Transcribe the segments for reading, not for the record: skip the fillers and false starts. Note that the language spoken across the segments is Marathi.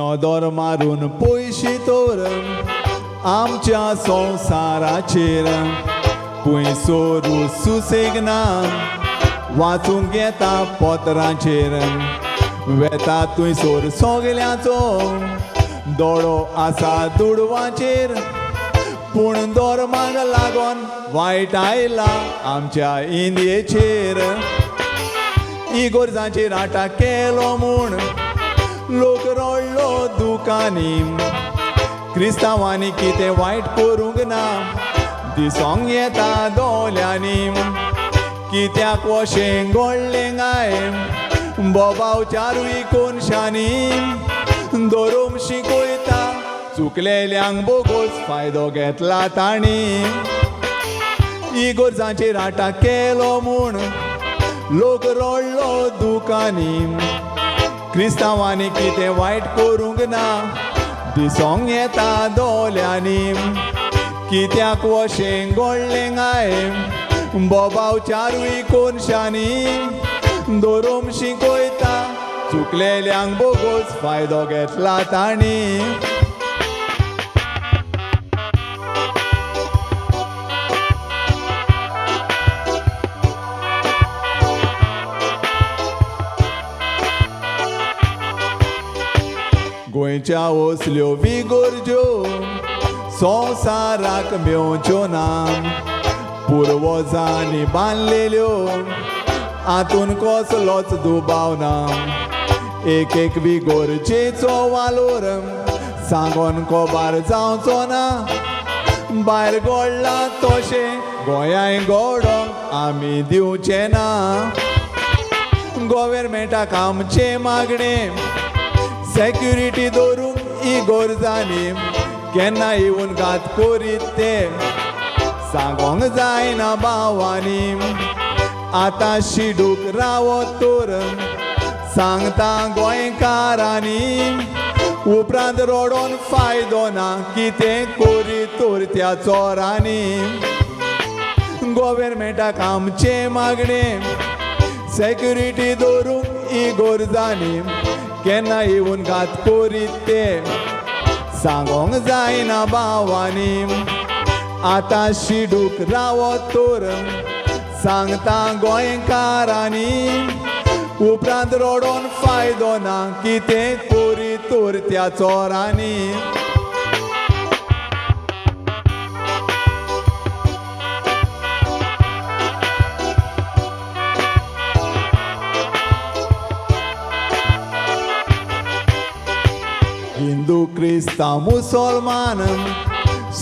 नदर मारून पयशी तोर आमच्या संवसाराचेर पयसो सुसेग ना वाचूंक येता पत्रांचेर वेता थंयसर सोगल्यांचो दोळो आसा दुडवांचेर पूण धर्माक लागोन वायट आयला आमच्या इंडियेचेर इगोर्जांचेर आटाक केलो म्हूण लोक रडलो दुकानी क्रिस्तांवांनी कितें वायट करूंक ना दिसोंक येता दोळ्यांनी कित्याक वशें घडलें गाय बोबाव चारूय कोनशांनी धरून शिकयता चुकलेल्यांक बोगोस फायदो घेतला तांणी इगोर्जांचेर आटाक केलो म्हूण लोक रडलो दुकानी क्रिस्तांवांनी कितें वायट करूंक ना दिसोंक येता दोळ्यांनी कित्याक वशें घडलें गाय बोबाव चारूय कोनशांनी धरून शिकयता चुकलेल्यांक बोगोस फायदो घेतला तांणी गोंयच्या असल्यो विगोर्ज्यो संवसाराक मेवच्यो ना पुर्वजांनी बांदलेल्यो हातून कसलोच दुबाव ना एक विगोर्जेचो वालोर सांगोन कोबार जावचो ना भायर घडला तशें गोंयाय घडोवंक आमी दिवचे ना गव्हर्मेंटाक आमचे मागणें सेक्युरिटी दवरूंक इगोर्जांनी केन्ना येवन घात करीत ते सांगोंक जायना भावांनी आतां शिडूक रावत तर सांगता गोंयकारांनी उपरांत रडोन फायदो ना कितें करीत तर त्या चोरांनी गव्हर्मेंटाक आमचे मागणें सेक्युरिटी दवरूंक इगोर्जांनी केन्ना येवन घात करीत ते सांगोंक जायना भावांनी आतां शिडूक रावत तर सांगता गोंयकारांनी उपरांत रडोन फायदो ना कितें करीत तर त्या चोरांनी हिंदू क्रिस्तांव मुसलमान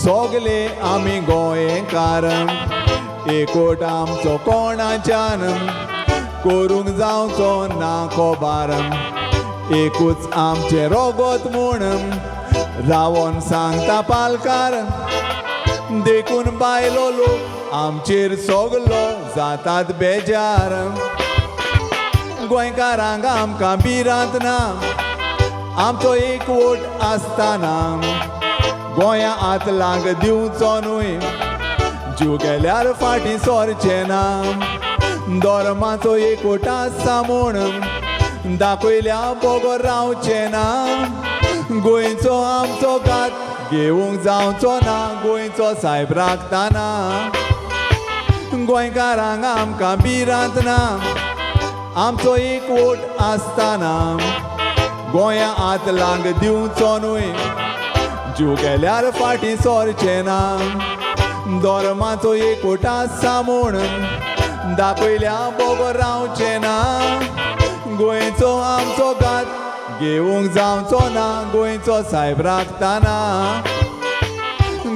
सोगले आमी गोंयकार एकवट आमचो कोणाच्यान करूंक जावचो ना कोबार एकूच आमचे रगत म्हूण रावोन सांगता पालकार देखून बायलो लोक आमचेर सोगलो जातात बेजार गोंयकारांक आमकां भिरांत ना आमचो एकवट आसतना गोंया आतलांक दिवचो न्हय जीव गेल्यार फाटीं सरचें ना धर्माचो एकवट आसा म्हूण दाखयल्या बोगो रावचें ना गोंयचो आमचो घात घेवंक जावचो ना गोंयचो साहेब राखतना गोंयकारांक आमकां भिरांत ना आमचो एकवट आसतना गोंया आतलांक दिवचो न्हय जीव गेल्यार फाटीं सरचें ना धर्माचो एकवट आसा म्हूण दाखयल्या बोगो रावचें ना गोंयचो आमचो घात घेवंक जावचो ना गोंयचो साहेब राखतना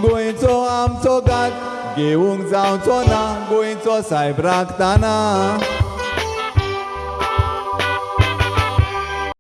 गोंयचो आमचो घात घेवंक जावचो ना गोंयचो साहेब राखतना